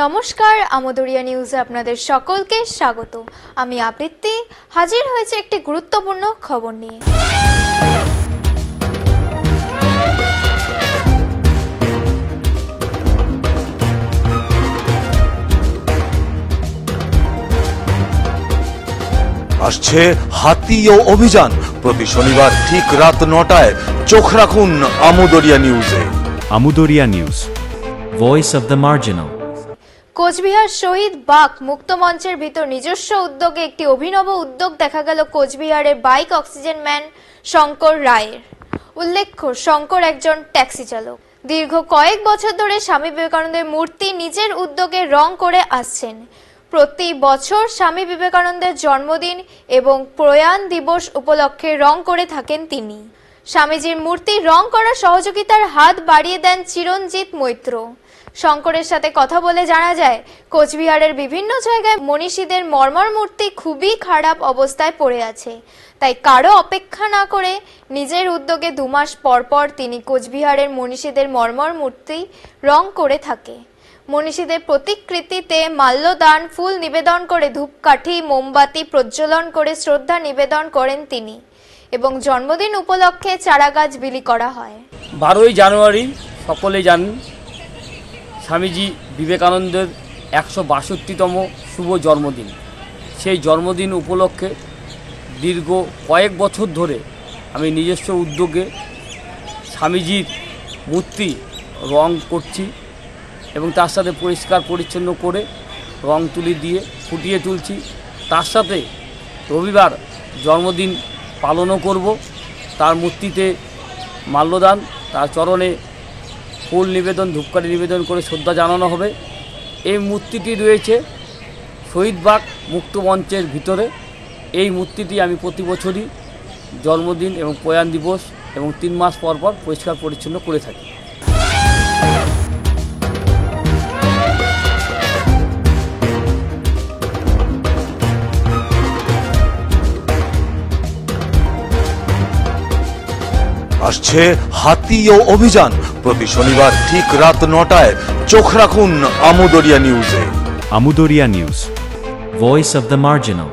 নমস্কার, আমোদরিয়া নিউজে আপনাদের সকলকে স্বাগত। আমি আবৃত্তি হাজির হয়েছে একটি গুরুত্বপূর্ণ খবর নিয়ে। আসছে হাতি ও অভিযান। প্রতি শনিবার ঠিক রাত ৯টায় চোখ রাখুন আমোদরিয়া নিউজে। আমোদরিয়া news, voice of the marginal. Coochbehar শহীদ বাগ মুক্ত মঞ্চের ভিতর নিজস্ব উদ্যোগে একটি অভিনব উদ্যোগ দেখা গেল কোচবিহারের বাইক অক্সিজেন ম্যান শঙ্কর রায়ের। উল্লেখ্য, শঙ্কর একজন ট্যাক্সি চালক। দীর্ঘ কয়েক বছর ধরে স্বামী বিবেকানন্দের মূর্তি নিজের উদ্যোগে রং করে আসছেন। প্রতি বছর স্বামী বিবেকানন্দের জন্মদিন এবং প্রয়াণ দিবস উপলক্ষে রং করে থাকেন তিনি। স্বামীজির মূর্তি রং করার সহযোগিতার হাত বাড়িয়ে দেন চিরঞ্জিত মৈত্র। শঙ্করের সাথে কথা বলে জানা যায়, কোচবিহারের বিভিন্ন জায়গায় মনীষীদের মর্মর মূর্তি খুবই খারাপ অবস্থায় পড়ে আছে। তাই কারো অপেক্ষা না করে নিজের উদ্যোগে ২ মাস পর তিনি কোচবিহারের মনীষীদের মর্মর মূর্তি রং করে থাকে। মনীষীদের প্রতিকৃতিতে মাল্যদান, ফুল নিবেদন করে ধূপকাঠি, মোমবাতি প্রজ্বলন করে শ্রদ্ধা নিবেদন করেন তিনি এবং জন্মদিন উপলক্ষে চারাগাছ বিলি করা হয়। 12ই জানুয়ারি সকলে জানেন স্বামীজি বিবেকানন্দের ১৬২তম শুভ জন্মদিন। সেই জন্মদিন উপলক্ষে দীর্ঘ কয়েক বছর ধরে আমি নিজস্ব উদ্যোগে স্বামীজির মূর্তি রং করছি এবং তার সাথে পরিষ্কার পরিচ্ছন্ন করে রং তুলি দিয়ে ফুটিয়ে তুলছি। তার সাথে রবিবার জন্মদিন পালনও করব। তার মূর্তিতে মাল্যদান, তার চরণে ফুল নিবেদন, ধূপকাঠি নিবেদন করে শ্রদ্ধা জানানো হবে। এই মূর্তিটি রয়েছে শহীদবাগ মুক্ত মঞ্চের ভিতরে। এই মূর্তিটি আমি প্রতি বছরই জন্মদিন এবং প্রয়াণ দিবস এবং ৩ মাস পর পরিষ্কার পরিচ্ছন্ন করে থাকি। আসছে হাতি ও অভিযান। প্রতি শনিবার ঠিক রাত ৯টায় চোখ রাখুন আমোদরিয়া নিউজে। আমোদরিয়া news, voice of the marginal.